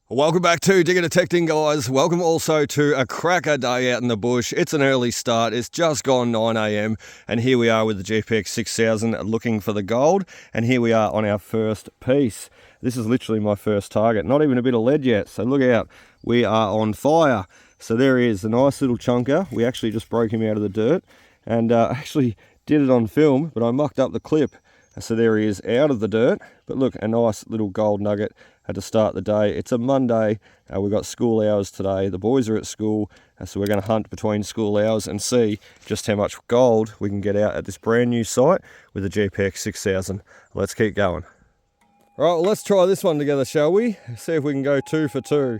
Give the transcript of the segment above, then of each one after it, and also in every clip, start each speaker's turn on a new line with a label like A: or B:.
A: Welcome back to Digger Detecting, guys. Welcome also to a cracker day out in the bush. It's an early start. It's just gone 9 a.m. and here we are with the GPX 6000 looking for the gold. And here we are on our first piece. This is literally my first target. Not even a bit of lead yet, so look out. We are on fire. So there he is, a nice little chunker. We actually just broke him out of the dirt and actually did it on film, but I mucked up the clip. So there he is out of the dirt. But look, a nice little gold nugget to start the day. It's a Monday. We've got school hours today. The boys are at school, so we're going to hunt between school hours and see just how much gold we can get out at this brand new site with the GPX 6000. Let's keep going. All right, well, let's try this one together, shall we? See if we can go 2 for 2.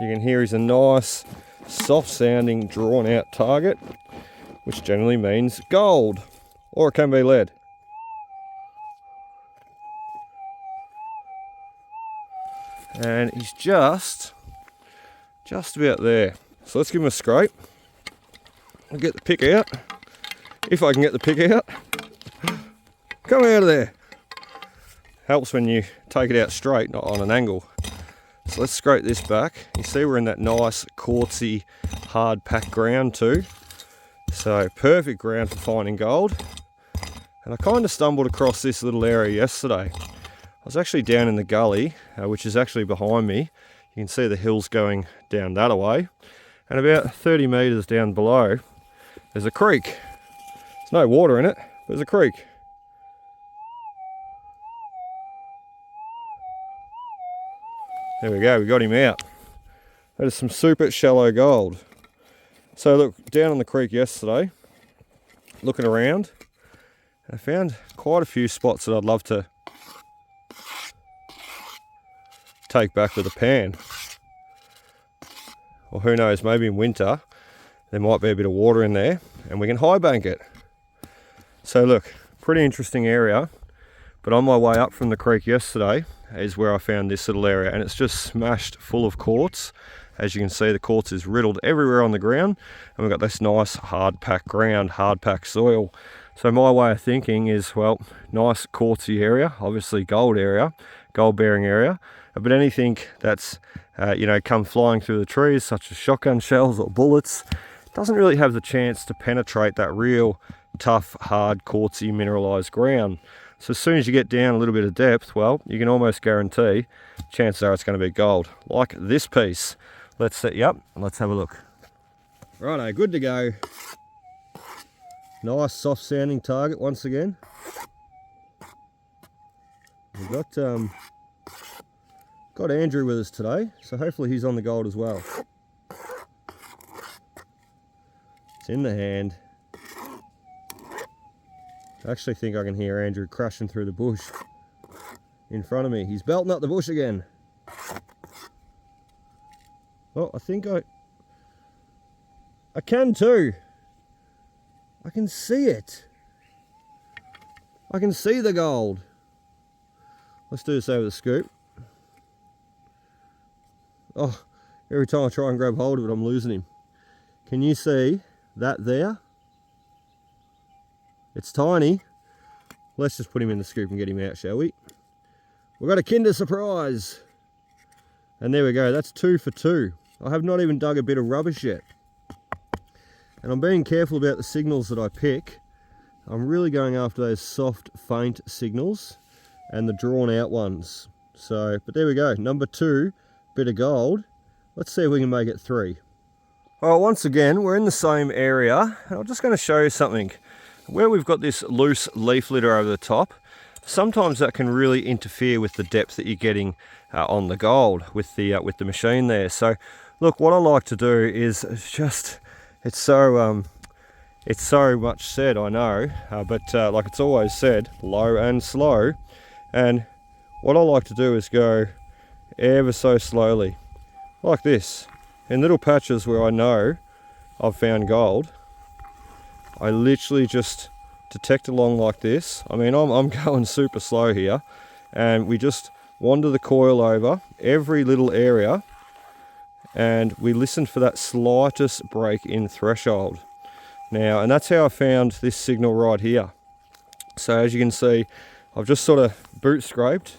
A: You can hear he's a nice, soft sounding, drawn out target, which generally means gold. Or it can be lead. And he's just about there. So let's give him a scrape. I'll get the pick out. If I can get the pick out. Come out of there. Helps when you take it out straight, not on an angle. So let's scrape this back. You see we're in that nice quartzy hard packed ground too. So perfect ground for finding gold. And I kind of stumbled across this little area yesterday. I was actually down in the gully, which is actually behind me. You can see the hills going down that way. And about 30 metres down below, there's a creek. There's no water in it, but there's a creek. There we go, we got him out. That is some super shallow gold. So look, down on the creek yesterday, looking around, I found quite a few spots that I'd love to take back with a pan. Or who knows, maybe in winter there might be a bit of water in there and we can high bank it. So look, pretty interesting area. But on my way up from the creek yesterday is where I found this little area, and it's just smashed full of quartz. As you can see, the quartz is riddled everywhere on the ground, and we've got this nice hard packed ground, hard packed soil. So my way of thinking is, well, nice quartzy area, obviously gold area, gold bearing area, but anything that's come flying through the trees, such as shotgun shells or bullets, doesn't really have the chance to penetrate that real tough, hard, quartzy, mineralized ground. So as soon as you get down a little bit of depth, well, you can almost guarantee chances are it's going to be gold, like this piece. Let's set you up and let's have a look. Righto, good to go. Nice soft sounding target once again. We've got Andrew with us today, so hopefully he's on the gold as well. It's in the hand. I actually think I can hear Andrew crashing through the bush in front of me. He's belting up the bush again. Oh, I think I can too. I can see it. I can see the gold. Let's do this over the scoop. Oh, every time I try and grab hold of it, I'm losing him. Can you see that there? It's tiny. Let's just put him in the scoop and get him out, shall we? We've got a Kinder Surprise. And there we go, that's 2 for 2. I have not even dug a bit of rubbish yet. And I'm being careful about the signals that I pick. I'm really going after those soft, faint signals and the drawn out ones. So, but there we go, number 2, bit of gold. Let's see if we can make it 3. All right, once again, we're in the same area. And I'm just going to show you something. Where we've got this loose leaf litter over the top, sometimes that can really interfere with the depth that you're getting on the gold with the machine there. So look, what I like to do is just, it's so much said, I know, but like it's always said, low and slow. And what I like to do is go ever so slowly, like this, in little patches where I know I've found gold. I literally just detect along like this. I mean, I'm going super slow here, and we just wander the coil over every little area, and we listen for that slightest break in threshold. Now, and that's how I found this signal right here. So as you can see, I've just sort of boot scraped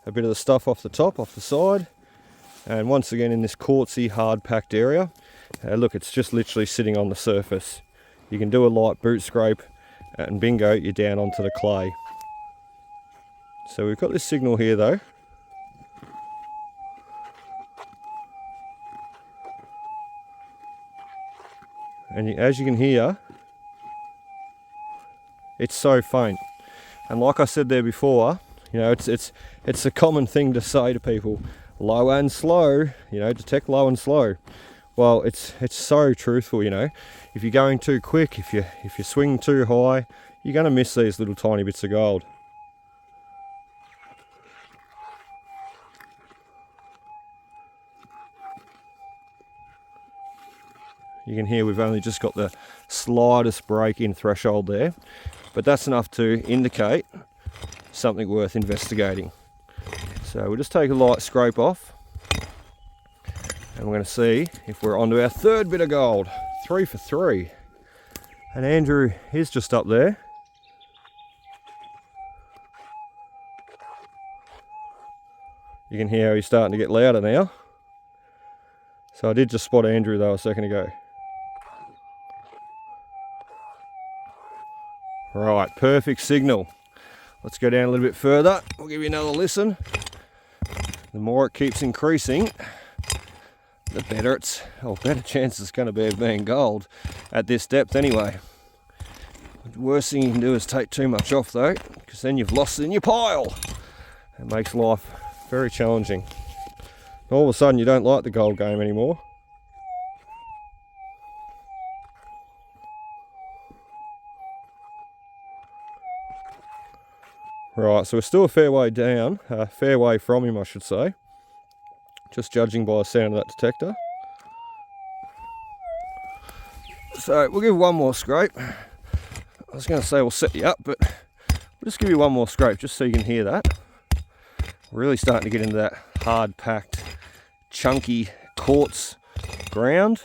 A: a bit of the stuff off the top, off the side, and once again in this quartzy hard packed area. Look, it's just literally sitting on the surface. You can do a light boot scrape and bingo, you're down onto the clay. So we've got this signal here though. And as you can hear, it's so faint. And like I said there before, you know, it's a common thing to say to people, low and slow, you know, detect low and slow. Well, it's so truthful, you know. If you're going too quick, if you're swinging too high, you're going to miss these little tiny bits of gold. You can hear we've only just got the slightest break in threshold there, but that's enough to indicate something worth investigating. So we'll just take a light scrape off, and we're going to see if we're onto our third bit of gold. 3 for 3. And Andrew is just up there. You can hear how he's starting to get louder now. So I did just spot Andrew though a second ago. Right, perfect signal. Let's go down a little bit further. We'll give you another listen. The more it keeps increasing, the better better chance it's going to be of being gold at this depth anyway. The worst thing you can do is take too much off though, because then you've lost it in your pile. It makes life very challenging. All of a sudden you don't like the gold game anymore. Right, so we're still a fair way down, fair way from him I should say, just judging by the sound of that detector. So we'll give one more scrape. I was going to say we'll set you up, but we'll just give you one more scrape just so you can hear that. We're really starting to get into that hard packed, chunky quartz ground.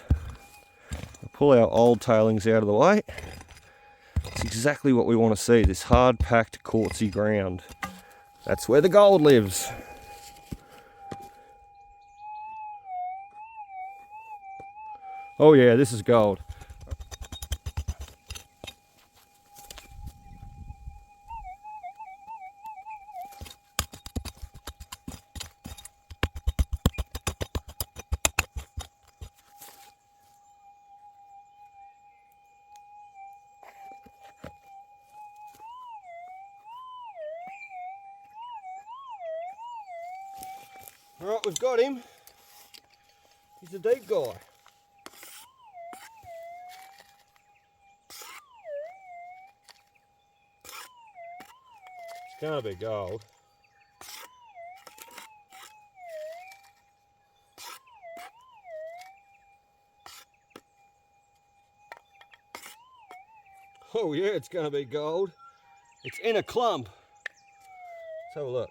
A: We'll pull our old tailings out of the way. It's exactly what we want to see, this hard packed quartzy ground. That's where the gold lives. Oh yeah, this is gold. Alright, we've got him. He's a deep guy. It's gonna be gold. Oh yeah, it's gonna be gold. It's in a clump. Let's have a look.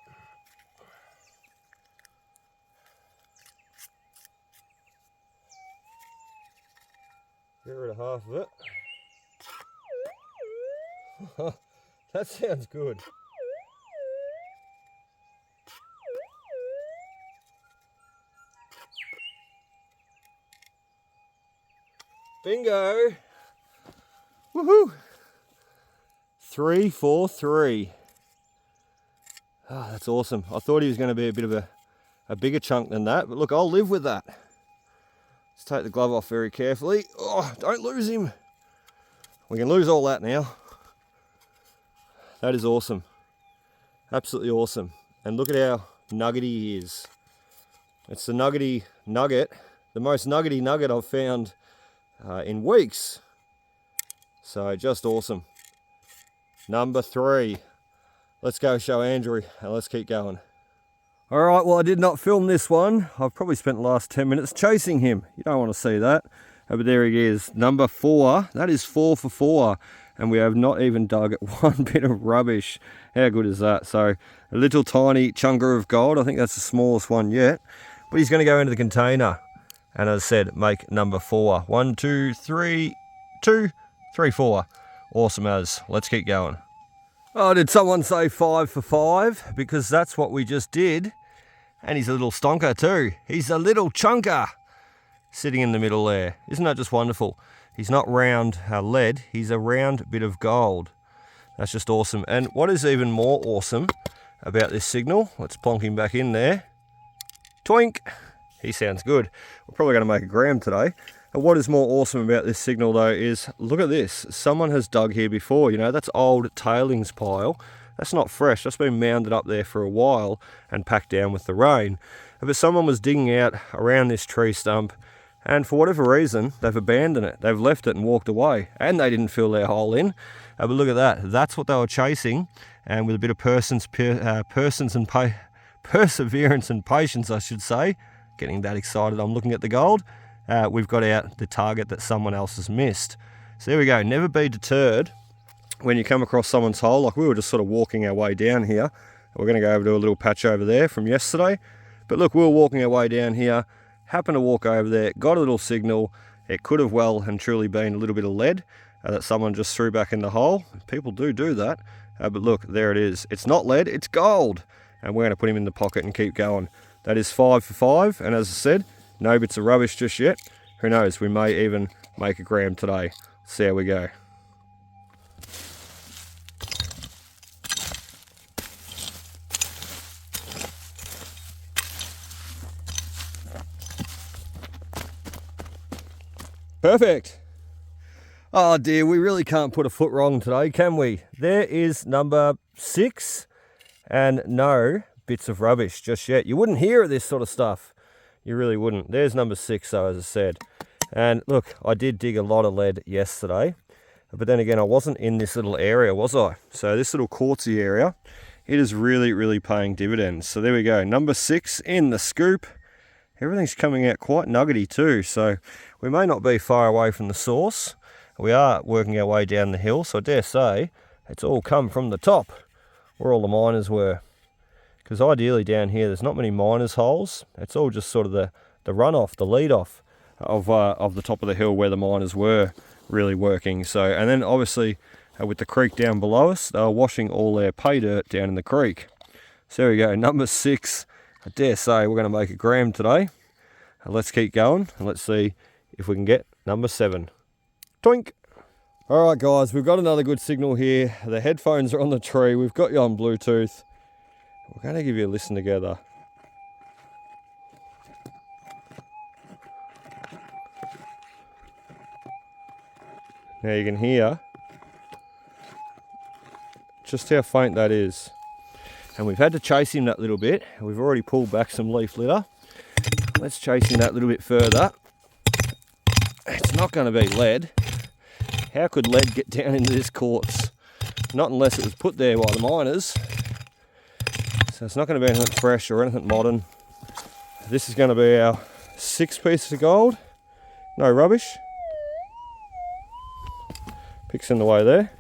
A: Get rid of half of it. That sounds good. Bingo! Woohoo! 3 for 3. Oh, that's awesome. I thought he was going to be a bit of a bigger chunk than that, but look, I'll live with that. Let's take the glove off very carefully. Oh, don't lose him. We can lose all that now. That is awesome. Absolutely awesome. And look at how nuggety he is. It's the nuggety nugget, the most nuggety nugget I've found in weeks. So just awesome. Number 3. Let's go show Andrew and let's keep going. All right, well, I did not film this one. I've probably spent the last 10 minutes chasing him. You don't want to see that. But there he is, number 4. That is 4 for 4. And we have not even dug one bit of rubbish. How good is that? So a little tiny chunker of gold. I think that's the smallest one yet. But he's going to go into the container. And as I said, make number 4. 1, 2, 3, 2, 3, 4. Awesome as. Let's keep going. Oh, did someone say 5 for 5? Because that's what we just did. And he's a little stonker too. He's a little chunker sitting in the middle there. Isn't that just wonderful? He's not round lead, he's a round bit of gold. That's just awesome. And what is even more awesome about this signal, let's plonk him back in there. Twink! He sounds good. We're probably going to make a gram today. And what is more awesome about this signal though is, look at this. Someone has dug here before, you know, that's old tailings pile. That's not fresh, that's been mounded up there for a while and packed down with the rain. But someone was digging out around this tree stump, and for whatever reason, they've abandoned it. They've left it and walked away, and they didn't fill their hole in. But look at that, that's what they were chasing, and with a bit of perseverance and patience, I should say, getting that excited, I'm looking at the gold, we've got out the target that someone else has missed. So there we go, never be deterred when you come across someone's hole. Like we were just sort of walking our way down here. We're going to go over to a little patch over there from yesterday. But look, we were walking our way down here, happened to walk over there, got a little signal. It could have well and truly been a little bit of lead that someone just threw back in the hole. People do that. But look, there it is. It's not lead, it's gold. And we're going to put him in the pocket and keep going. That is 5 for 5. And as I said, no bits of rubbish just yet. Who knows, we may even make a gram today. See how we go. Perfect. Oh dear, we really can't put a foot wrong today, can we? There is number 6 and no bits of rubbish just yet. You wouldn't hear this sort of stuff. You really wouldn't. There's number 6 though, as I said. And look, I did dig a lot of lead yesterday, but then again, I wasn't in this little area, was I? So this little quartzy area, it is really paying dividends. So there we go, number 6 in the scoop. Everything's coming out quite nuggety too, so we may not be far away from the source. We are working our way down the hill, so I dare say it's all come from the top, where all the miners were. Because ideally down here, there's not many miners' holes. It's all just sort of the runoff, the lead off of the top of the hill where the miners were really working. So, and then obviously with the creek down below us, they were washing all their pay dirt down in the creek. So there we go, number 6. I dare say we're going to make a gram today. Let's keep going and let's see if we can get number 7. Twink! Alright guys, we've got another good signal here. The headphones are on the tree. We've got you on Bluetooth. We're going to give you a listen together. Now you can hear just how faint that is. And we've had to chase him that little bit. We've already pulled back some leaf litter. Let's chase him that little bit further. It's not going to be lead. How could lead get down into this quartz? Not unless it was put there by the miners. So it's not going to be anything fresh or anything modern. This is going to be our 6 pieces of gold. No rubbish. Picks in the way there.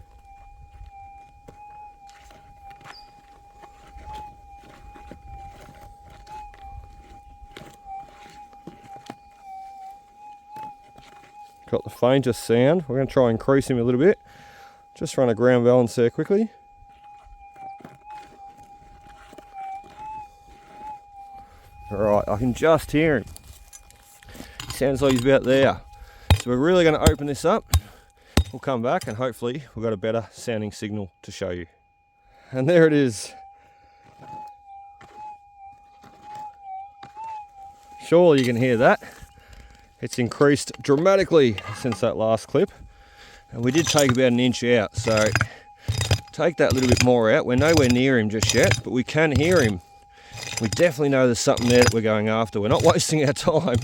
A: Got the faintest sound. We're going to try and increase him a little bit. Just run a ground balance there quickly. Alright, I can just hear him. He sounds like he's about there. So we're really going to open this up. We'll come back and hopefully we've got a better sounding signal to show you. And there it is. Surely you can hear that. It's increased dramatically since that last clip. And we did take about an inch out, so take that little bit more out. We're nowhere near him just yet, but we can hear him. We definitely know there's something there that we're going after. We're not wasting our time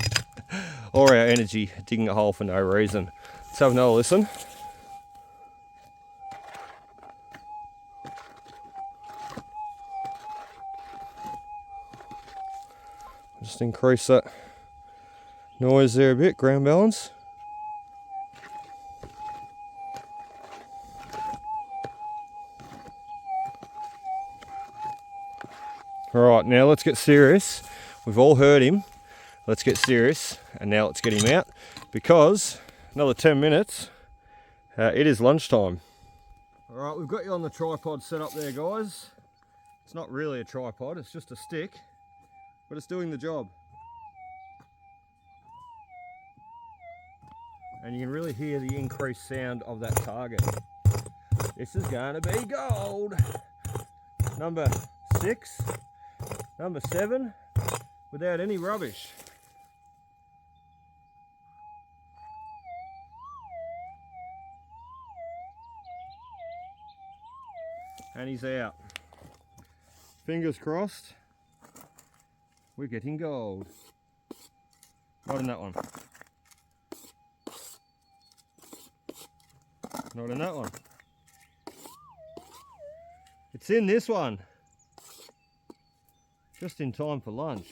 A: or our energy digging a hole for no reason. Let's have another listen. Just increase that noise there a bit, ground balance. Alright, now let's get serious. We've all heard him. Let's get serious, and now let's get him out, because another 10 minutes, it is lunchtime. Alright, we've got you on the tripod set up there, guys. It's not really a tripod, it's just a stick, but it's doing the job. And you can really hear the increased sound of that target. This is going to be gold. Number 6, number 7, without any rubbish. And he's out. Fingers crossed, we're getting gold. Not in that one. Not in that one. It's in this one. Just in time for lunch.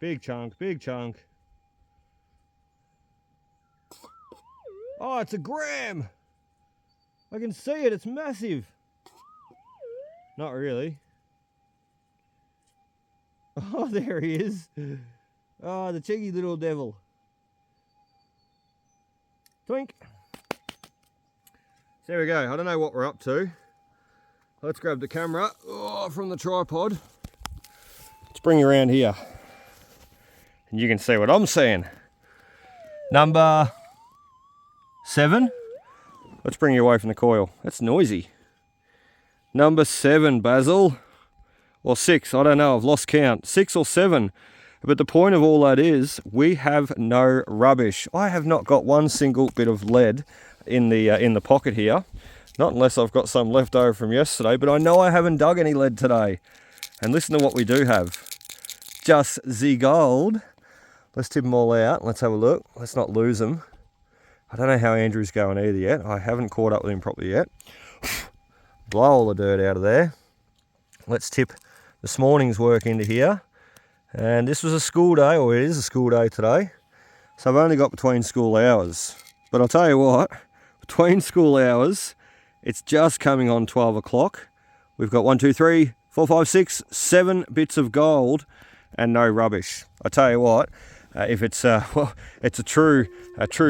A: Big chunk, big chunk. Oh, it's a gram. I can see it, it's massive. Not really. Oh, there he is. Oh, the cheeky little devil. Twink. So there we go. I don't know what we're up to. Let's grab the camera from the tripod. Let's bring you around here. And you can see what I'm seeing. Number 7. Let's bring you away from the coil. That's noisy. Number 7, Basil. Or 6, I don't know, I've lost count. 6 or 7. But the point of all that is, we have no rubbish. I have not got one single bit of lead in the pocket here. Not unless I've got some left over from yesterday, but I know I haven't dug any lead today. And listen to what we do have. Just the gold. Let's tip them all out. Let's have a look. Let's not lose them. I don't know how Andrew's going either yet. I haven't caught up with him properly yet. Blow all the dirt out of there. Let's tip this morning's work into here. And this was a school day, or it is a school day today. So I've only got between school hours. But I'll tell you what, between school hours, it's just coming on 12 o'clock. We've got 1, 2, 3, 4, 5, 6, 7 bits of gold and no rubbish. I tell you what, if it's well, it's a true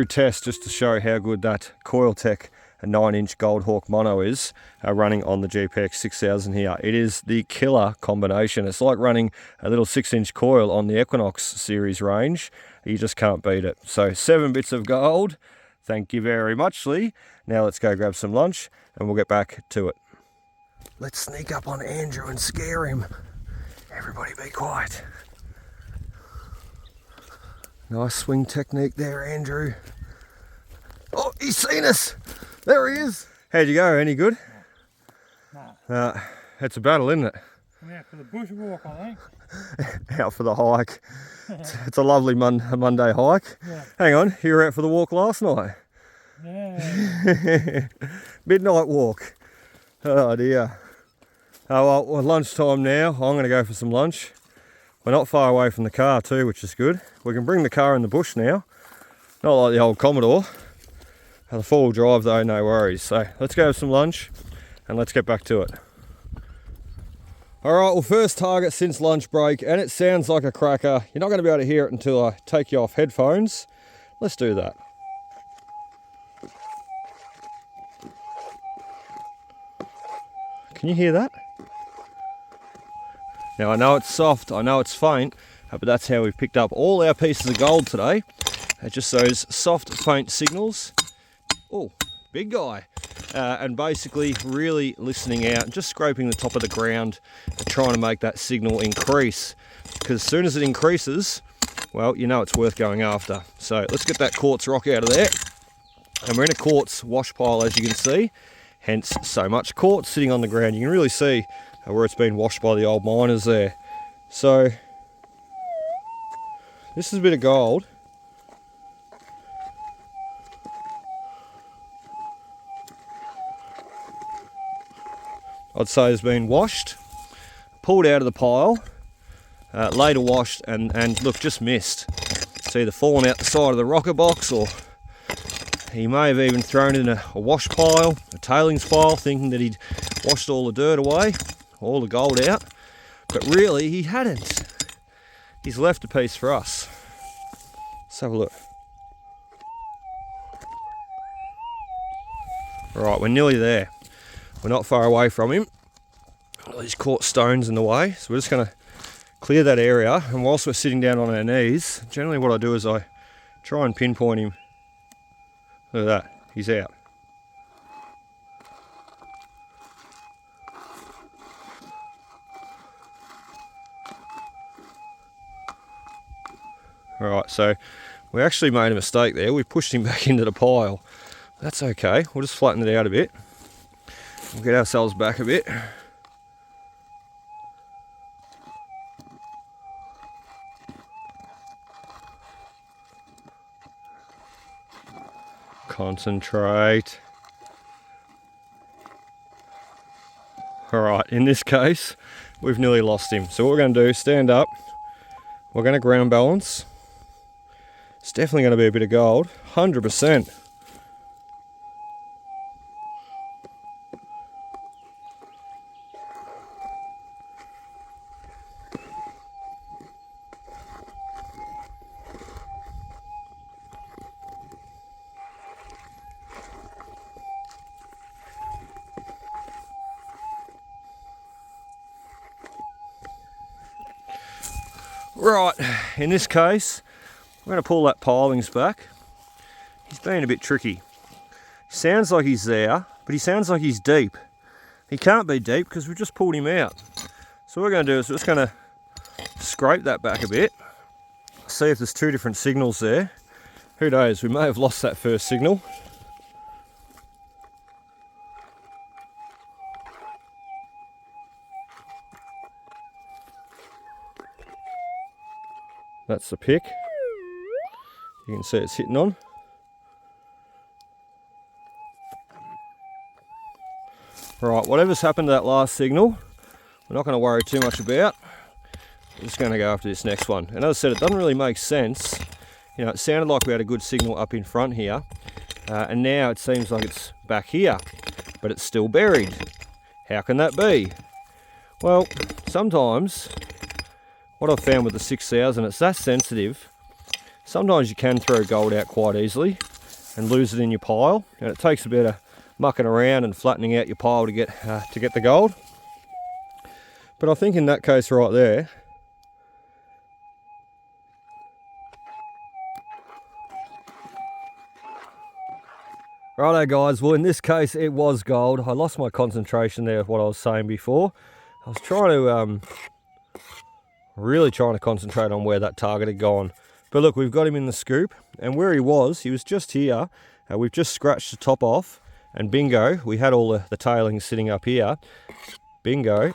A: test just to show how good that COILTEK 9-inch GOLDHAWK mono is running on the GPX 6000 here. It is the killer combination. It's like running a little 6-inch coil on the Equinox series range. You just can't beat it. So 7 bits of gold. Thank you very much, Lee. Now let's go grab some lunch and we'll get back to it. Let's sneak up on Andrew and scare him. Everybody be quiet. Nice swing technique there, Andrew. Oh, he's seen us. There he is. How'd you go? Any good?
B: No.
A: It's a battle, isn't it?
B: I'm out for the bushwalk, I think.
A: Out for the hike. It's a lovely Monday hike.
B: Yeah.
A: Hang on, you were out for the walk last night?
B: Yeah.
A: Midnight walk. Oh dear. Oh well, lunchtime now. I'm going to go for some lunch. We're not far away from the car too, which is good. We can bring the car in the bush now. Not like the old Commodore. The 4-wheel drive though, no worries. So let's go have some lunch and let's get back to it. Alright, well, first target since lunch break, and it sounds like a cracker. You're not going to be able to hear it until I take you off headphones. Let's do that. Can you hear that? Now I know it's soft, I know it's faint, but that's how we've picked up all our pieces of gold today. Just those soft, faint signals. Oh, big guy. And basically really listening out and just scraping the top of the ground and trying to make that signal increase. Because as soon as it increases, well, you know it's worth going after. So let's get that quartz rock out of there. And we're in a quartz wash pile, as you can see. Hence so much quartz sitting on the ground. You can really see where it's been washed by the old miners there. So this is a bit of gold. I'd say has been washed, pulled out of the pile, later washed, and look, just missed. It's either fallen out the side of the rocker box, or he may have even thrown it in a wash pile, a tailings pile, thinking that he'd washed all the dirt away, all the gold out. But really, he hadn't. He's left a piece for us. Let's have a look. Right, we're nearly there. We're not far away from him. These caught stones in the way, so we're just going to clear that area. And whilst we're sitting down on our knees, generally what I do is I try and pinpoint him. Look at that, he's out. Alright, so we actually made a mistake there. We pushed him back into the pile. That's okay, we'll just flatten it out a bit. We'll get ourselves back a bit. Concentrate. Alright, in this case, we've nearly lost him. So what we're going to do, stand up. We're going to ground balance. It's definitely going to be a bit of gold, 100%. Right, in this case, we're going to pull that pilings back. He's being a bit tricky. Sounds like he's there, but he sounds like he's deep. He can't be deep because we've just pulled him out. So what we're going to do is we're just going to scrape that back a bit, see if there's two different signals there. Who knows, we may have lost that first signal. That's the pick. You can see it's hitting on. Right, whatever's happened to that last signal, we're not going to worry too much about. We're just going to go after this next one. And as I said, it doesn't really make sense. You know, it sounded like we had a good signal up in front here, and now it seems like it's back here, but it's still buried. How can that be? Well, sometimes what I've found with the 6000, it's that sensitive. Sometimes you can throw gold out quite easily and lose it in your pile, and it takes a bit of mucking around and flattening out your pile to get the gold. But I think in that case right there, righto guys, well in this case it was gold. I lost my concentration there with what I was saying before. I was trying to really trying to concentrate on where that target had gone. But look, we've got him in the scoop, and where he was just here. We've just scratched the top off, and bingo, we had all the tailings sitting up here. Bingo,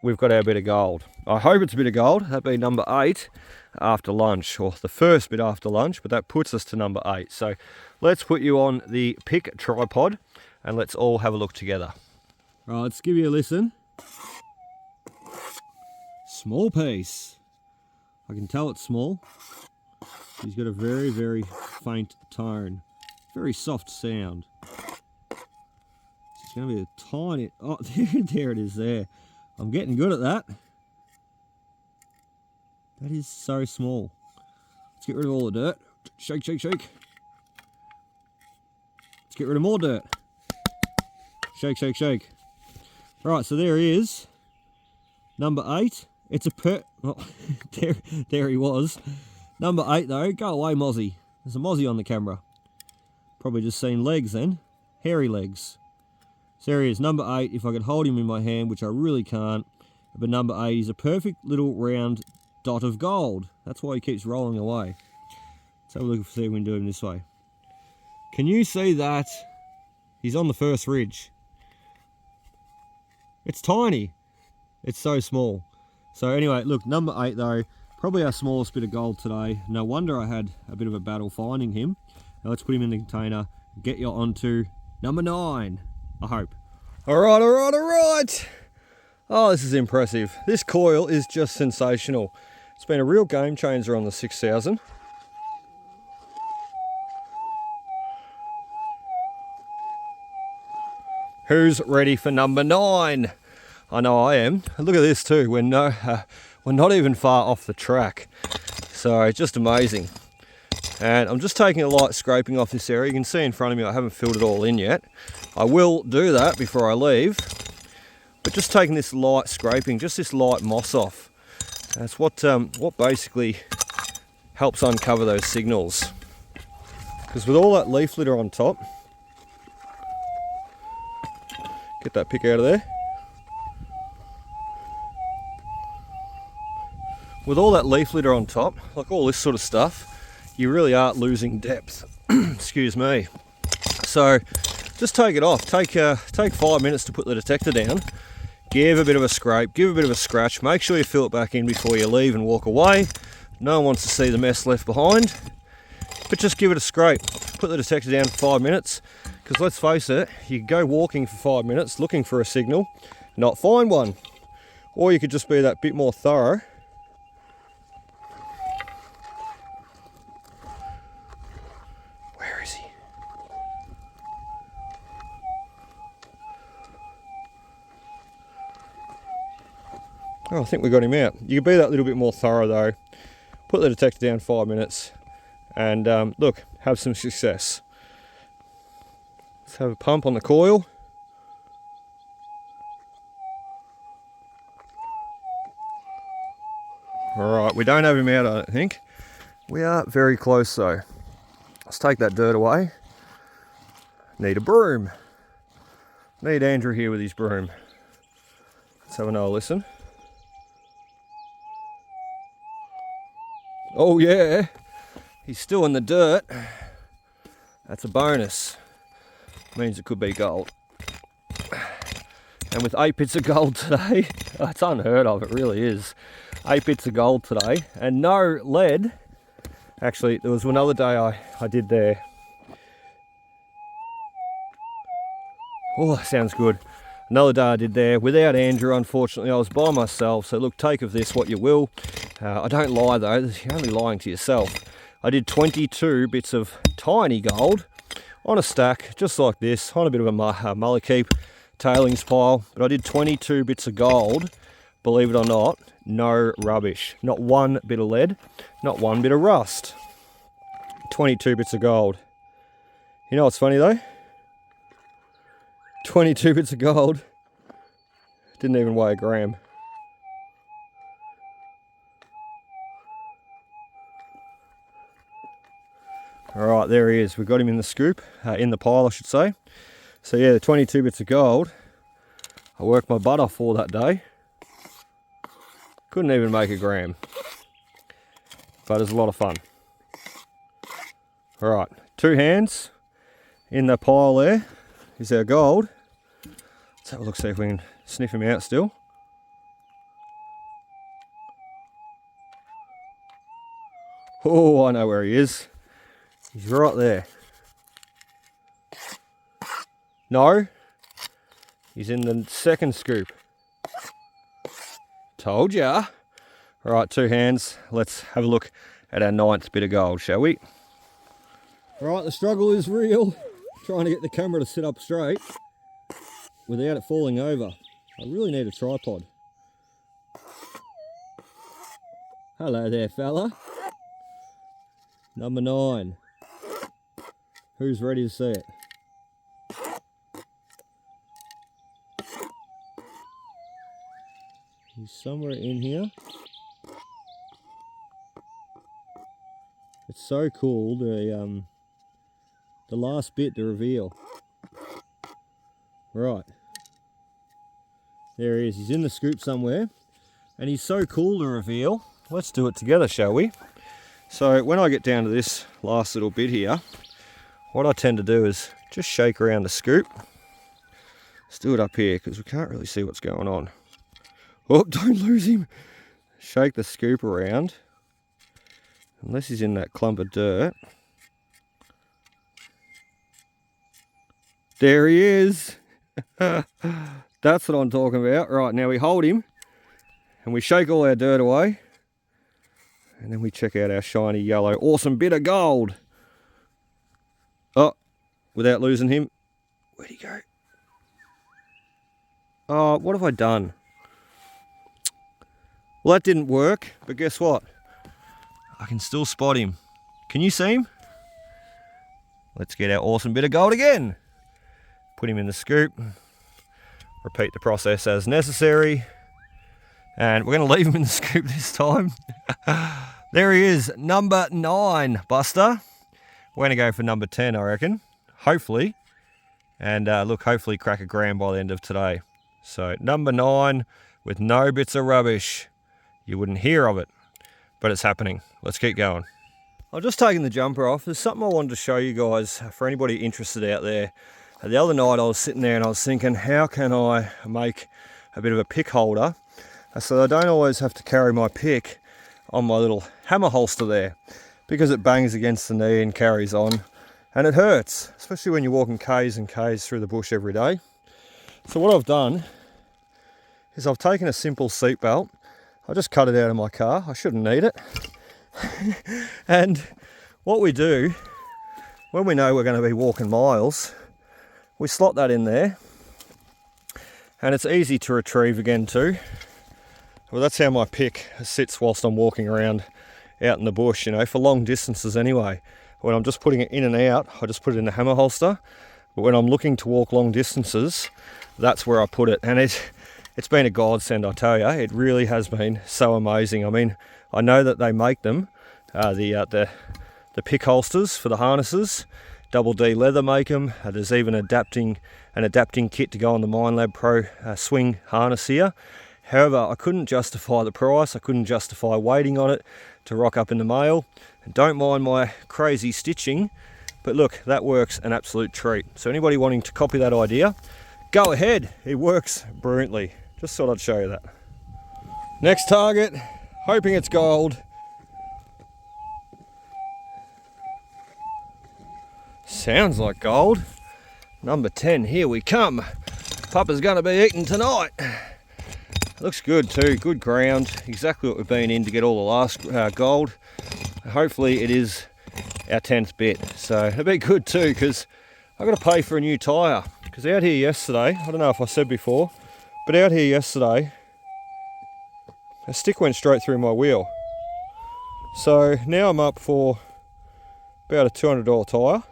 A: we've got our bit of gold. I hope it's a bit of gold. That'd be number 8 after lunch, or the first bit after lunch, but that puts us to number 8. So let's put you on the pick tripod, and let's all have a look together. All right, let's give you a listen. Small piece. I can tell it's small. He's got a very, very faint tone. Very soft sound. It's going to be a tiny... Oh, there it is there. I'm getting good at that. That is so small. Let's get rid of all the dirt. Shake, shake, shake. Let's get rid of more dirt. Shake, shake, shake. Right, so there he is. Number 8. It's a oh, there he was. Number 8 though. Go away, Mozzie. There's a Mozzie on the camera. Probably just seen legs then. Hairy legs. So there he is, number 8. If I could hold him in my hand, which I really can't. But number 8 is a perfect little round dot of gold. That's why he keeps rolling away. Let's have a look and see if we can do him this way. Can you see that? He's on the first ridge. It's tiny. It's so small. So anyway, look, number 8 though, probably our smallest bit of gold today. No wonder I had a bit of a battle finding him. Now let's put him in the container, get you onto number 9, I hope. All right. Oh, this is impressive. This coil is just sensational. It's been a real game changer on the 6000. Who's ready for number 9? I know I am. Look at this too. We're not even far off the track. So just amazing. And I'm just taking a light scraping off this area. You can see in front of me I haven't filled it all in yet. I will do that before I leave. But just taking this light scraping, just this light moss off. That's what basically helps uncover those signals. Because with all that leaf litter on top, get that pick out of there. With all that leaf litter on top, like all this sort of stuff, you really are losing depth. Excuse me. So just take it off. Take 5 minutes to put the detector down. Give a bit of a scrape, give a bit of a scratch. Make sure you fill it back in before you leave and walk away. No one wants to see the mess left behind. But just give it a scrape. Put the detector down for 5 minutes. Because let's face it, you can go walking for 5 minutes looking for a signal, not find one. Or you could just be that bit more thorough. Where is he? Oh, I think we got him out. You can be that little bit more thorough though. Put the detector down 5 minutes and look, have some success. Let's have a pump on the coil. Alright, we don't have him out I don't think. We are very close though. Let's take that dirt away. Need a broom. Need Andrew here with his broom. Let's have another listen. Oh yeah, he's still in the dirt. That's a bonus. Means it could be gold. And with 8 bits of gold today, it's unheard of, it really is. 8 bits of gold today and no lead. Actually, there was another day I did there. Oh, that sounds good. Another day I did there without Andrew, unfortunately. I was by myself, so look, take of this what you will. I don't lie though, you're only lying to yourself. I did 22 bits of tiny gold on a stack, just like this, on a bit of a mullikeep tailings pile. But I did 22 bits of gold, believe it or not, no rubbish. Not one bit of lead, not one bit of rust. 22 bits of gold. You know what's funny though? 22 bits of gold didn't even weigh a gram. Alright, there he is. We've got him in the scoop, in the pile I should say. So yeah, the 22 bits of gold, I worked my butt off for that day. Couldn't even make a gram. But it was a lot of fun. Alright, 2 hands in the pile there is our gold. Let's have a look, see if we can sniff him out still. Oh, I know where he is. He's right there. No, he's in the second scoop. Told ya. All right, 2 hands. Let's have a look at our 9th bit of gold, shall we? All right, the struggle is real. Trying to get the camera to sit up straight without it falling over. I really need a tripod. Hello there, fella. Number 9. Who's ready to see it? He's somewhere in here. It's so cool, the last bit, the reveal. Right. There he is. He's in the scoop somewhere. And he's so cool to reveal. Let's do it together, shall we? So when I get down to this last little bit here, what I tend to do is just shake around the scoop. Let's do it up here because we can't really see what's going on. Oh, don't lose him. Shake the scoop around. Unless he's in that clump of dirt. There he is. That's what I'm talking about. Right, now we hold him and we shake all our dirt away. And then we check out our shiny yellow awesome bit of gold. Oh, without losing him. Where'd he go? Oh, what have I done? Well, that didn't work, but guess what? I can still spot him. Can you see him? Let's get our awesome bit of gold again. Put him in the scoop. Repeat the process as necessary. And we're going to leave him in the scoop this time. There he is, number 9, Buster. We're going to go for number 10, I reckon. Hopefully. And look, hopefully crack a gram by the end of today. So number 9 with no bits of rubbish. You wouldn't hear of it, but it's happening. Let's keep going. I've just taken the jumper off. There's something I wanted to show you guys for anybody interested out there. The other night I was sitting there and I was thinking, how can I make a bit of a pick holder so I don't always have to carry my pick on my little hammer holster there, because it bangs against the knee and carries on and it hurts, especially when you're walking K's and K's through the bush every day. So what I've done is I've taken a simple seat belt. I just cut it out of my car. I shouldn't need it. And what we do when we know we're going to be walking miles, we slot that in there, and it's easy to retrieve again too. Well, that's how my pick sits whilst I'm walking around out in the bush, you know, for long distances anyway. When I'm just putting it in and out, I just put it in the hammer holster. But when I'm looking to walk long distances, that's where I put it. And it's been a godsend, I tell you. It really has been so amazing. I mean, I know that they make them, the pick holsters for the harnesses. Double D Leather make them. There's even an adapting kit to go on the MINELAB Pro swing harness here. However, I couldn't justify the price. I couldn't justify waiting on it to rock up in the mail. And don't mind my crazy stitching, but look, that works an absolute treat. So anybody wanting to copy that idea, go ahead. It works brilliantly. Just thought I'd show you that. Next target, hoping it's gold. Sounds like gold. Number 10, here we come. Papa's gonna be eaten tonight. Looks good too, good ground. Exactly what we've been in to get all the last gold. Hopefully it is our 10th bit. So it'll be good too, because I've got to pay for a new tyre. Because out here yesterday, I don't know if I said before, but out here yesterday, a stick went straight through my wheel. So now I'm up for about a $200 tyre.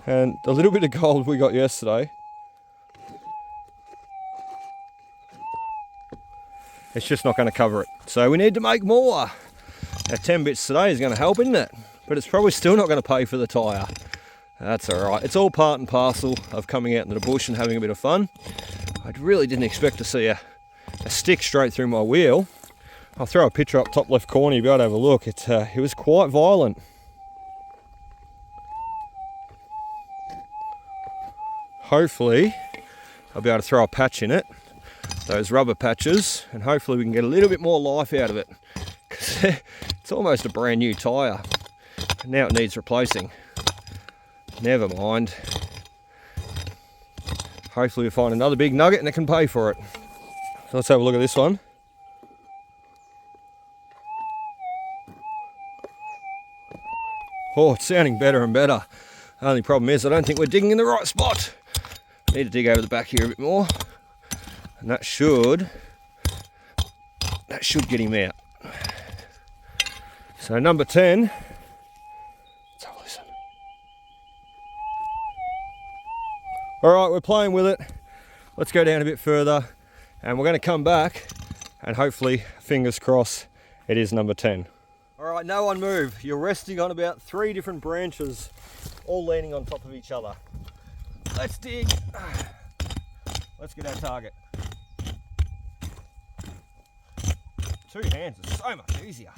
A: And the little bit of gold we got yesterday, it's just not going to cover it. So we need to make more. Our 10 bits today is going to help, isn't it? But it's probably still not going to pay for the tyre. That's alright. It's all part and parcel of coming out into the bush and having a bit of fun. I really didn't expect to see a stick straight through my wheel. I'll throw a picture up top left corner, you'll be able to have a look. It was quite violent. Hopefully I'll be able to throw a patch in it, those rubber patches, and hopefully we can get a little bit more life out of it, because it's almost a brand new tyre and now it needs replacing. Never mind, hopefully we find another big nugget and it can pay for it. So let's have a look at this one. Oh, it's sounding better and better. The only problem is I don't think we're digging in the right spot. Need to dig over the back here a bit more, and that should get him out. So number 10, let's have a listen. All right, we're playing with it. Let's go down a bit further, and we're going to come back, and hopefully, fingers crossed, it is number 10. All right, no one move. You're resting on about 3 different branches, all leaning on top of each other. Let's dig. Let's get our target. 2 hands is so much easier.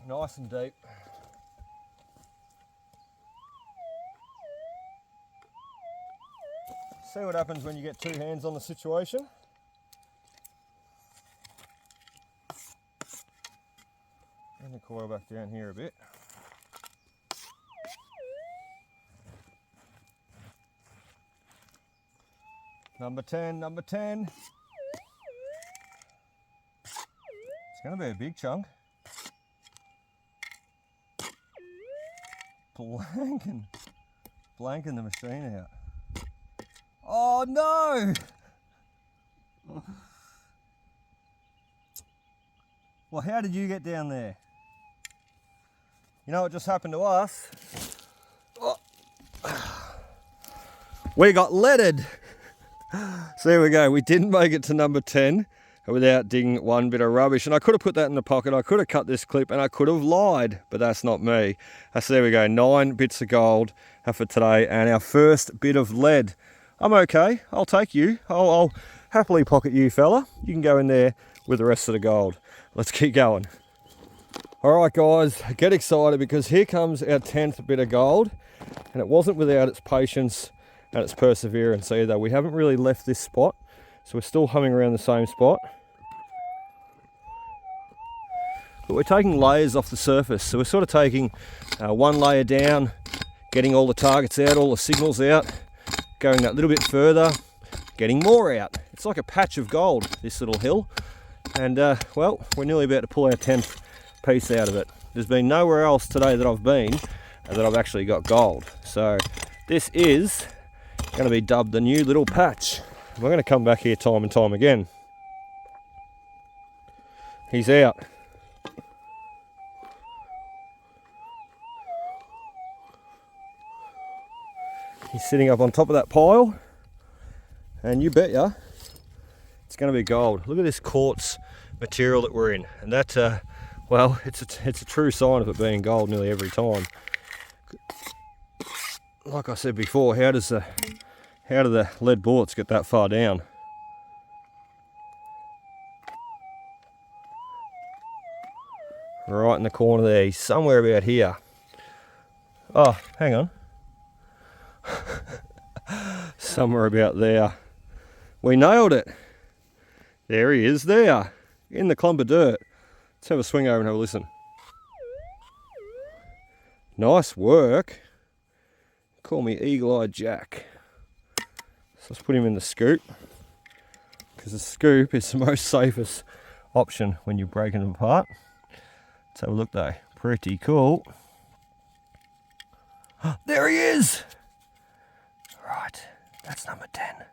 A: Nice and deep. See what happens when you get 2 hands on the situation. Bring the coil back down here a bit. Number 10, number 10. It's going to be a big chunk. Blanking the machine out. Oh no! Well, how did you get down there? You know what just happened to us? Oh. We got leaded. So there we go. We didn't make it to number 10 without digging one bit of rubbish. And I could have put that in the pocket. I could have cut this clip and I could have lied, but that's not me. So there we go. 9 bits of gold for today and our first bit of lead. I'm okay. I'll take you. I'll happily pocket you, fella. You can go in there with the rest of the gold. Let's keep going. All right, guys, get excited because here comes our 10th bit of gold. And it wasn't without its patience and its perseverance either. We haven't really left this spot, so we're still humming around the same spot. But we're taking layers off the surface. So we're sort of taking one layer down, getting all the targets out, all the signals out, going that little bit further, getting more out. It's like a patch of gold, this little hill. And well, we're nearly about to pull our 10th piece out of it. There's been nowhere else today that I've been that I've actually got gold. So this is going to be dubbed the new little patch. We're going to come back here time and time again. He's out. He's sitting up on top of that pile, and you bet ya it's going to be gold. Look at this quartz material that we're in, and that well, it's a true sign of it being gold nearly every time. Like I said before, how do the lead bullets get that far down? Right in the corner there, he's somewhere about here. Oh, hang on. Somewhere about there. We nailed it. There he is there, in the clump of dirt. Let's have a swing over and have a listen. Nice work. Call me Eagle-Eyed Jack. So let's put him in the scoop, because the scoop is the most safest option when you're breaking them apart. Let's have a look though. Pretty cool. There he is! Right, that's number 10.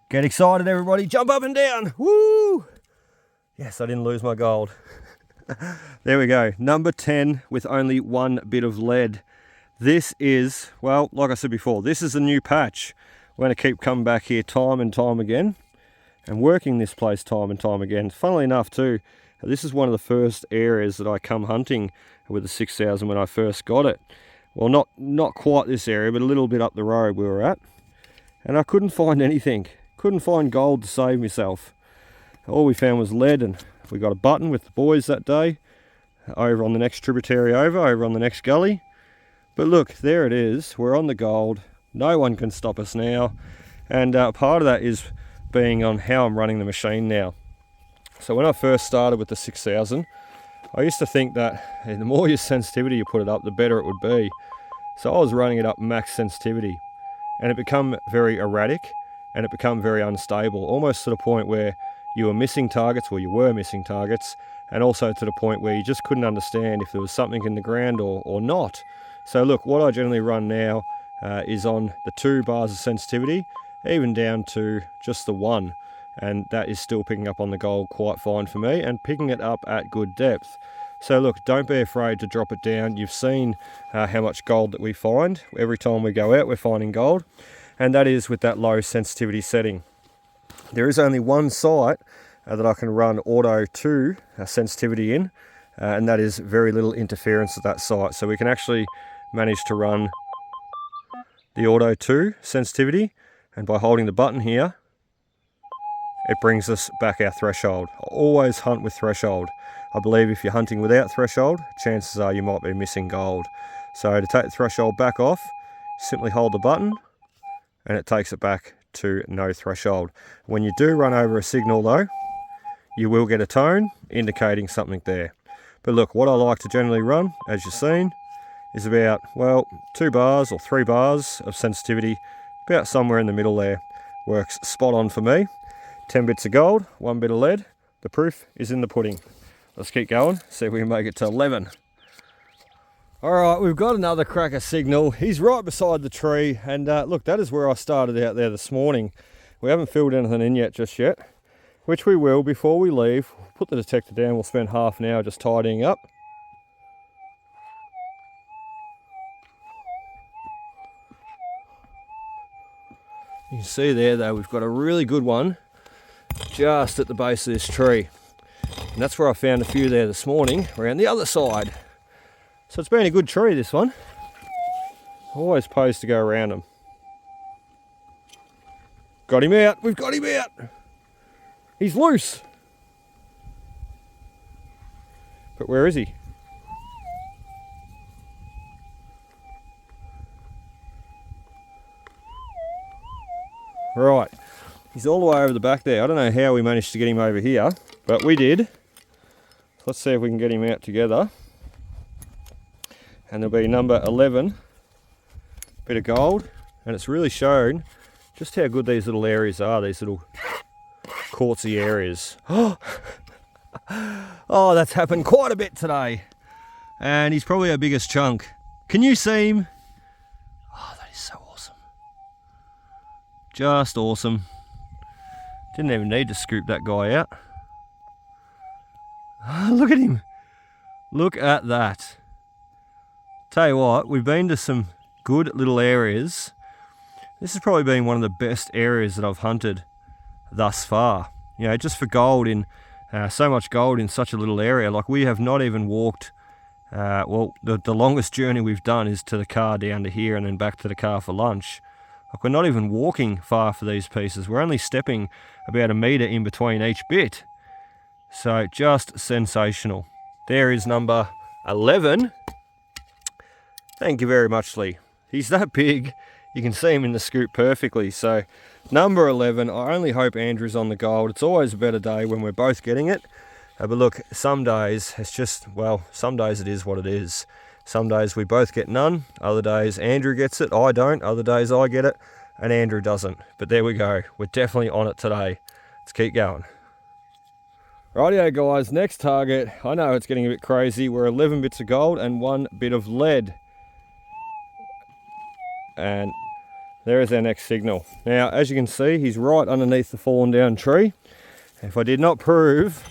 A: Get excited, everybody. Jump up and down. Woo! Yes, I didn't lose my gold. There we go. Number 10 with only 1 bit of lead. This is, well, like I said before, this is a new patch. We're going to keep coming back here time and time again and working this place time and time again. Funnily enough too, this is one of the first areas that I come hunting with the 6000 when I first got it. Well, not quite this area, but a little bit up the road we were at. And I couldn't find anything. Couldn't find gold to save myself. All we found was lead, and we got a button with the boys that day over on the next tributary over on the next gully. But look, there it is. We're on the gold. No one can stop us now. And part of that is being on how I'm running the machine now. So when I first started with the 6000, I used to think that the more your sensitivity you put it up, the better it would be. So I was running it up max sensitivity, and it became very erratic, and it became very unstable, almost to the point where you were missing targets, or you were missing targets, and also to the point where you just couldn't understand if there was something in the ground or not. So look, what I generally run now is on the 2 bars of sensitivity, even down to just the 1. And that is still picking up on the gold quite fine for me, and picking it up at good depth. So look, don't be afraid to drop it down. You've seen how much gold that we find. Every time we go out, we're finding gold, and that is with that low sensitivity setting. There is only one site that I can run auto 2 sensitivity in, and that is very little interference at that site. So we can actually manage to run the auto 2 sensitivity, and by holding the button here, it brings us back our threshold. I always hunt with threshold. I believe if you're hunting without threshold, chances are you might be missing gold. So to take the threshold back off, simply hold the button and it takes it back to no threshold. When you do run over a signal though, you will get a tone indicating something there. But look, what I like to generally run, as you've seen, is about, well, 2 bars or 3 bars of sensitivity, about somewhere in the middle there. Works spot on for me. 10 bits of gold, 1 bit of lead. The proof is in the pudding. Let's keep going, see if we can make it to 11. All right, we've got another cracker signal. He's right beside the tree, and look, that is where I started out there this morning. We haven't filled anything in yet just yet. which we will before we leave. We'll put the detector down, we'll spend half an hour just tidying up. You can see there though, we've got a really good one just at the base of this tree. And that's where I found a few there this morning, around the other side. So it's been a good tree, this one. Always posed to go around them. Got him out, we've got him out. He's loose. But where is he? Right, he's all the way over the back there. I don't know how we managed to get him over here, but we did. Let's see if we can get him out together. And there'll be number 11, bit of gold, and it's really shown just how good these little areas are, these little quartzy areas. Oh, that's happened quite a bit today. And he's probably our biggest chunk. Can you see him? Oh, that is so awesome. Just awesome. Didn't even need to scoop that guy out. Oh, look at him. Look at that. Tell you what, we've been to some good little areas. This has probably been one of the best areas that I've hunted thus far. You know, just for gold in, so much gold in such a little area. Like, we have not even walked, well, the longest journey we've done is to the car down to here and then back to the car for lunch. Like, we're not even walking far for these pieces. We're only stepping about a metre in between each bit. So, just sensational. There is number 11. Thank you very much, Lee. He's that big, you can see him in the scoop perfectly. So, number 11, I only hope Andrew's on the gold. It's always a better day when we're both getting it. But look, some days it's just, well, some days it is what it is. Some days we both get none, other days Andrew gets it, I don't, other days I get it, and Andrew doesn't. But there we go, we're definitely on it today. Let's keep going. Rightio guys, next target, I know it's getting a bit crazy, we're 11 bits of gold and 1 bit of lead. And there is our next signal. Now, as you can see, he's right underneath the fallen down tree. If I did not prove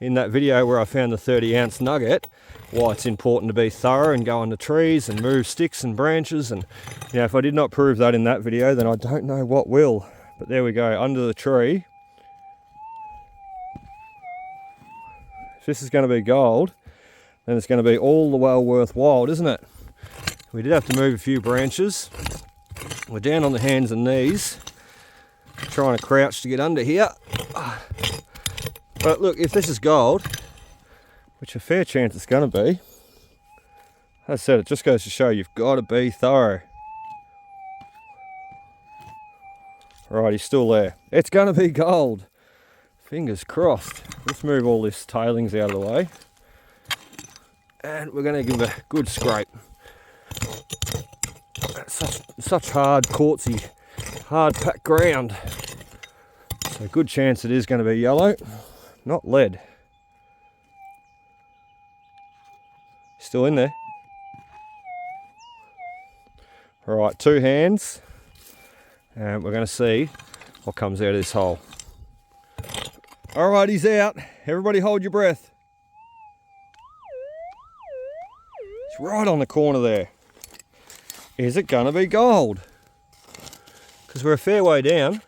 A: in that video where I found the 30-ounce nugget why it's important to be thorough and go on the trees and move sticks and branches, and you know, if I did not prove that in that video, then I don't know what will. But there we go, under the tree. If this is going to be gold, then it's going to be all the well worthwhile, isn't it? We did have to move a few branches. We're down on the hands and knees, trying to crouch to get under here. But look, if this is gold, which a fair chance it's going to be, as I said, it just goes to show you've got to be thorough. Right, he's still there. It's going to be gold. Fingers crossed. Let's move all this tailings out of the way. And we're going to give it a good scrape. Such hard, quartzy, hard packed ground. So good chance it is going to be yellow, not lead. Still in there. Alright, 2 hands. And we're going to see what comes out of this hole. Alright, he's out. Everybody hold your breath. It's right on the corner there. Is it going to be gold? Because we're a fair way down.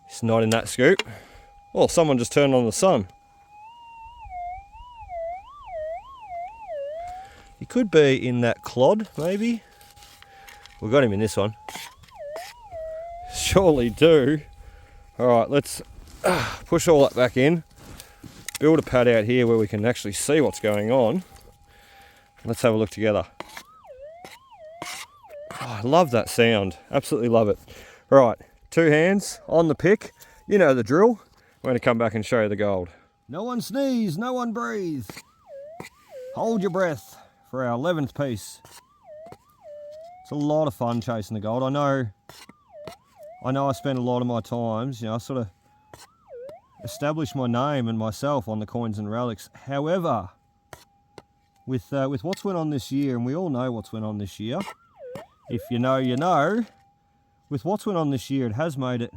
A: It's not in that scoop. Well, someone just turned on the sun. He could be in that clod, maybe. We got him in this one. Surely do. Alright, let's push all that back in. Build a pad out here where we can actually see what's going on. Let's have a look together. Oh, I love that sound. Absolutely love it. Right, 2 hands on the pick. You know the drill. We're going to come back and show you the gold. No one sneeze, no one breathe. Hold your breath for our 11th piece. It's a lot of fun chasing the gold. I know I spend a lot of my times, you know, I sort of establish my name and myself on the coins and relics. However, with what's went on this year, and we all know what's went on this year, if you know, you know, with what's went on this year, it has made it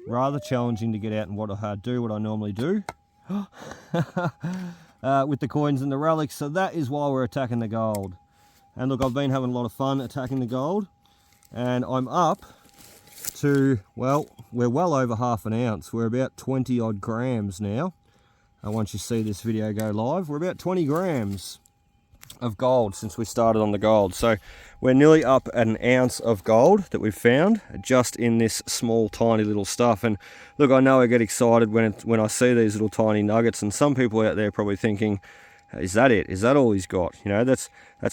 A: rather challenging to get out and do what I normally do with the coins and the relics. So that is why we're attacking the gold. And look, I've been having a lot of fun attacking the gold, and I'm up to, well, we're well over half an ounce. We're about 20 odd grams now. And once you see this video go live, we're about 20 grams of gold since we started on the gold. So we're nearly up at an ounce of gold that we've found just in this small tiny little stuff. And look, I know I get excited when I see these little tiny nuggets, and some people out there are probably thinking, is that it? Is that all he's got? You know, that's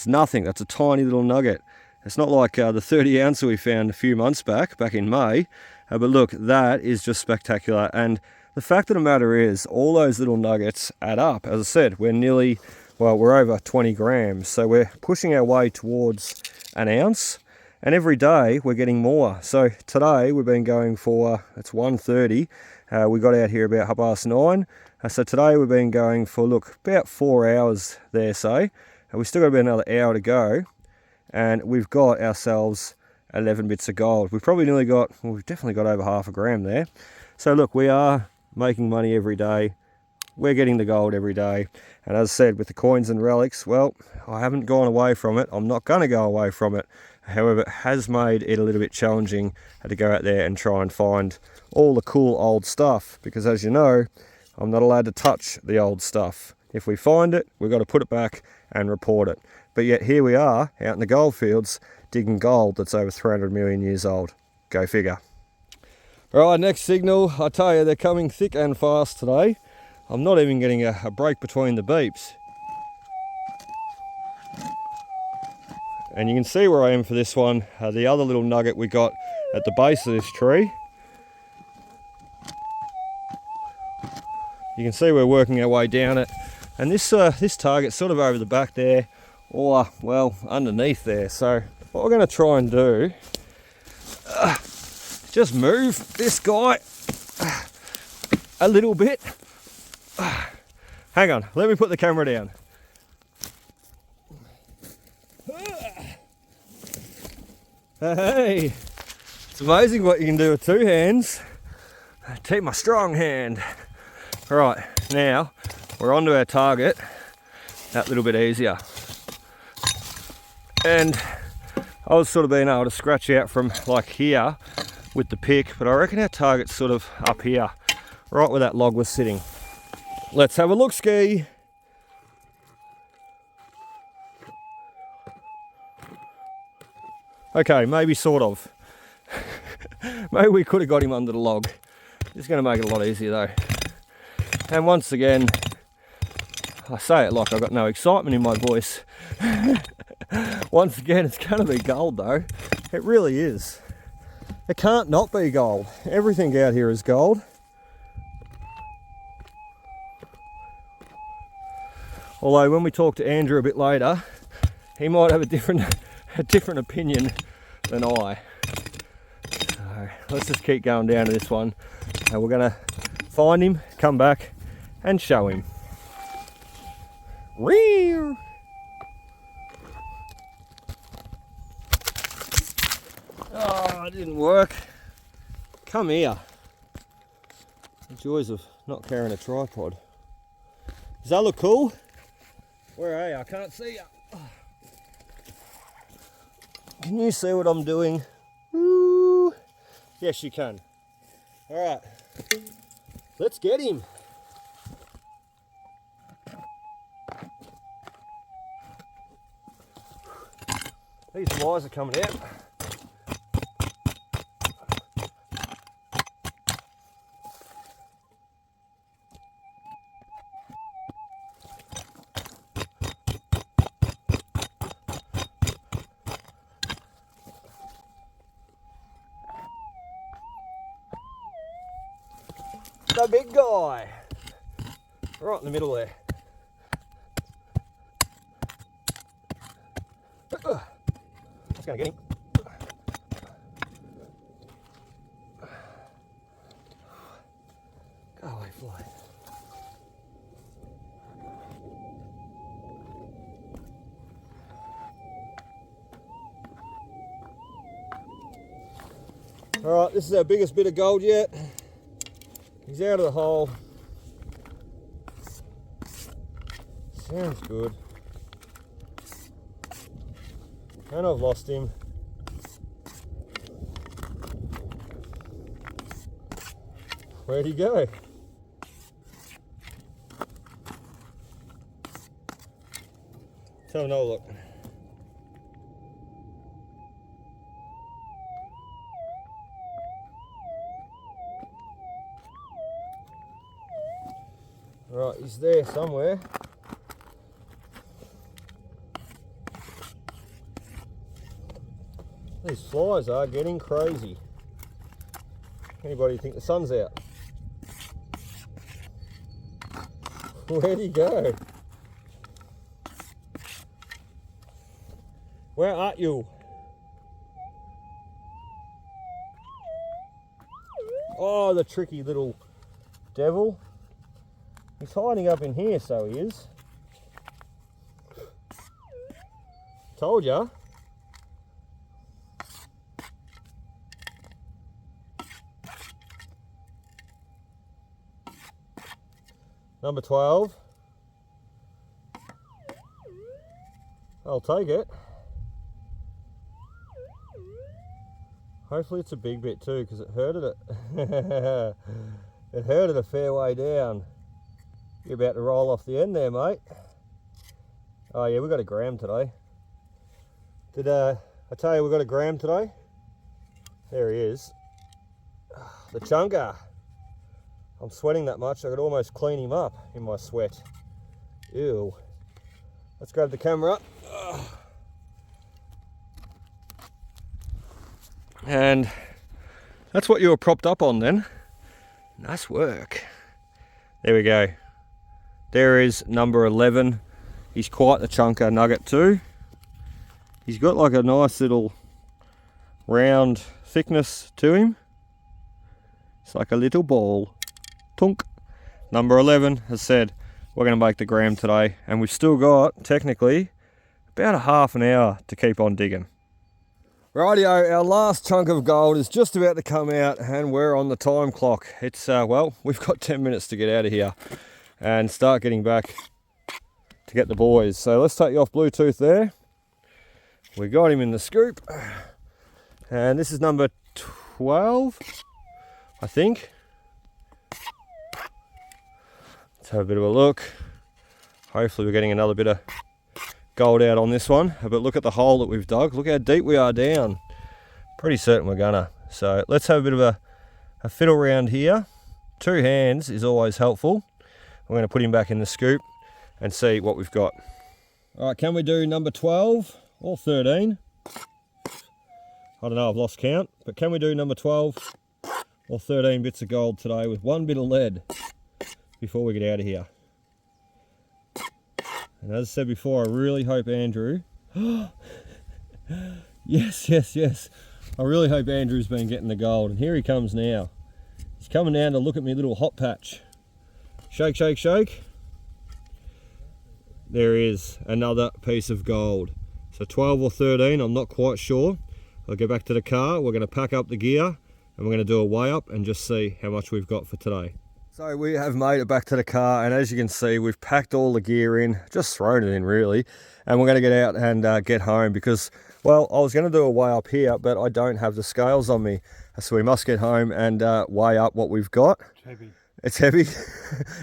A: nothing. That's a tiny little nugget. It's not like the 30 ounce we found a few months back in May. But look, that is just spectacular. And the fact of the matter is, all those little nuggets add up. As I said, we're over 20 grams. So we're pushing our way towards an ounce. And every day we're getting more. So today we've been going for, it's 1:30. We got out here about 9:30. So today we've been going for, look, about 4 hours there, say. And we've still got about another hour to go. And we've got ourselves 11 bits of gold. We've definitely got over half a gram there. So look, we are making money every day. We're getting the gold every day. And as I said, with the coins and relics, well, I haven't gone away from it. I'm not going to go away from it. However, it has made it a little bit challenging to go out there and try and find all the cool old stuff. Because as you know, I'm not allowed to touch the old stuff. If we find it, we've got to put it back and report it. But yet here we are out in the gold fields digging gold that's over 300 million years old. Go figure. All right, next signal. I tell you, they're coming thick and fast today. I'm not even getting a break between the beeps. And you can see where I am for this one. The other little nugget we got at the base of this tree. You can see we're working our way down it. And this target's sort of over the back there, or, well, underneath there. So what we're going to try and do, just move this guy a little bit. Hang on, let me put the camera down. Hey, it's amazing what you can do with two hands. Take my strong hand. All right, now we're onto our target. That little bit easier. And I was sort of being able to scratch out from like here with the pick, but I reckon our target's sort of up here, right where that log was sitting. Let's have a look ski. Okay, maybe sort of. Maybe we could have got him under the log. It's going to make it a lot easier though. And once again, I say it like I've got no excitement in my voice. Once again, it's going to be gold though. It really is. It can't not be gold. Everything out here is gold. Although when we talk to Andrew a bit later, he might have a different opinion than I. So let's just keep going down to this one. And we're going to find him, come back and show him. Rear. Oh, it didn't work. Come here. The joys of not carrying a tripod. Does that look cool? Where are you? I can't see you. Can you see what I'm doing? Ooh. Yes, you can. All right, let's get him. These flies are coming out. The big guy, right in the middle there. That's gonna get him. Go away, fly. All right, this is our biggest bit of gold yet. He's out of the hole. Sounds good. And I've lost him. Where'd he go? Let's have another look. Right, he's there somewhere. These flies are getting crazy. Anybody think the sun's out? Where'd he go? Where are you? Oh, the tricky little devil. He's hiding up in here, so he is. Told ya. Number 12. I'll take it. Hopefully it's a big bit too, because it hurted it. It hurted a fair way down. You're about to roll off the end there, mate. Oh yeah, we got a gram today. Did I tell you we got a gram today? There he is. The chunker. I'm sweating that much, I could almost clean him up in my sweat. Ew. Let's grab the camera. And that's what you were propped up on then. Nice work. There we go. There is number 11. He's quite the chunker nugget too. He's got like a nice little round thickness to him. It's like a little ball. Tunk. Number 11 has said we're going to make the gram today, and we've still got technically about a half an hour to keep on digging. Rightio, our last chunk of gold is just about to come out and we're on the time clock. It's well, we've got 10 minutes to get out of here and start getting back to get the boys. So let's take you off Bluetooth there. We got him in the scoop, and this is number 12, I think. Let's have a bit of a look. Hopefully we're getting another bit of gold out on this one, but look at the hole that we've dug. Look how deep we are down. Pretty certain we're gonna. So let's have a bit of a fiddle around here. 2 hands is always helpful. I'm going to put him back in the scoop and see what we've got. All right, can we do number 12 or 13? I don't know, I've lost count, but can we do number 12 or 13 bits of gold today with 1 bit of lead before we get out of here? And as I said before, I really hope Andrew... Yes. I really hope Andrew's been getting the gold. And here he comes now. He's coming down to look at me little hot patch. Shake, shake, shake. There is another piece of gold. So 12 or 13, I'm not quite sure. I'll go back to the car. We're going to pack up the gear and we're going to do a weigh up and just see how much we've got for today. So we have made it back to the car, and as you can see, we've packed all the gear in, just thrown it in really, and we're going to get out and get home because, well, I was going to do a weigh up here, but I don't have the scales on me, so we must get home and weigh up what we've got.
B: It's heavy.
A: It's heavy.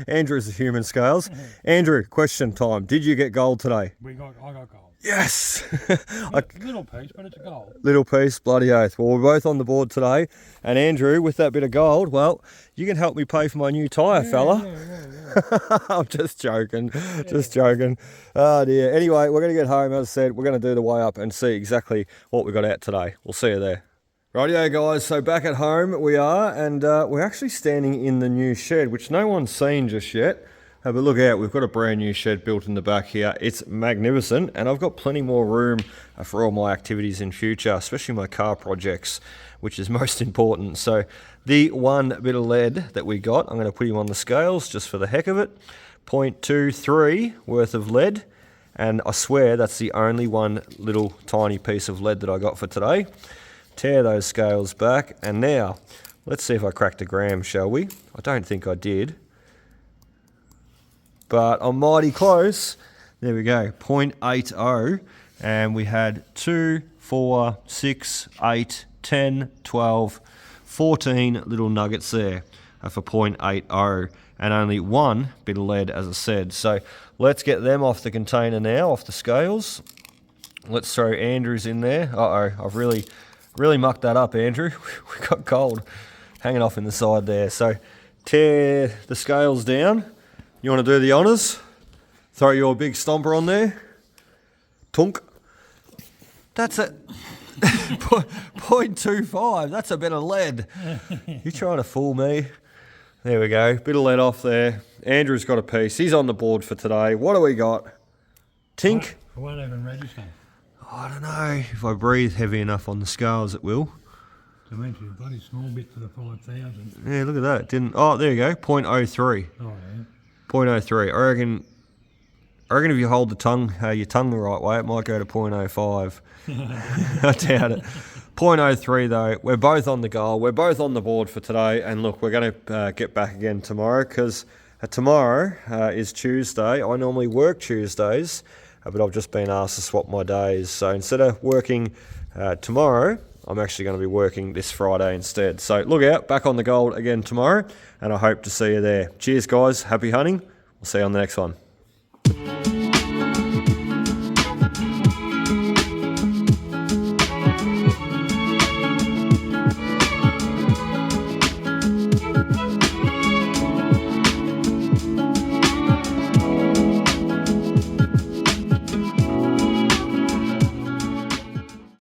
A: Andrew's the human scales. Andrew, question time. Did you get gold today?
B: I got gold.
A: Yes!
B: Little piece, but it's a gold.
A: Little piece, bloody oath. Well, we're both on the board today. And Andrew, with that bit of gold, well, you can help me pay for my new tyre, fella. Yeah. I'm just joking. Just joking. Oh, dear. Anyway, we're going to get home. As I said, we're going to do the weigh up and see exactly what we got out today. We'll see you there. Rightio, guys. So back at home we are, and we're actually standing in the new shed, which no one's seen just yet. Have a look out, we've got a brand new shed built in the back here. It's magnificent, and I've got plenty more room for all my activities in future, especially my car projects, which is most important. So the 1 bit of lead that we got, I'm going to put him on the scales just for the heck of it. 0.23 worth of lead, and I swear that's the only one little tiny piece of lead that I got for today. Tear those scales back, and now Let's see if I cracked a gram, shall we? I don't think I did. But I'm mighty close. There we go, 0.80. And we had 2, 4, 6, 8, 10, 12, 14 little nuggets there for 0.80. And only one bit of lead, as I said. So let's get them off the container now, off the scales. Let's throw Andrew's in there. Uh-oh, I've really mucked that up, Andrew. We got gold hanging off in the side there. So tear the scales down. You want to do the honours? Throw your big stomper on there. Tunk. That's it. 0.25. That's a bit of lead. You trying to fool me? There we go. Bit of lead off there. Andrew's got a piece. He's on the board for today. What do we got? Tink?
B: I won't even register.
A: I don't know. If I breathe heavy enough on the scales, it will.
B: To mention a bloody small bit for the 5,000.
A: Yeah, look at that. It didn't. Oh, there you go. 0.03.
B: Oh, yeah.
A: 0.03. I reckon if you hold your tongue the right way, it might go to 0.05. I doubt it. 0.03 though. We're both on the goal. We're both on the board for today. And look, we're going to get back again tomorrow because tomorrow is Tuesday. I normally work Tuesdays, but I've just been asked to swap my days. So instead of working tomorrow, I'm actually going to be working this Friday instead. So look out, back on the gold again tomorrow, and I hope to see you there. Cheers, guys. Happy hunting. We'll see you on the next one.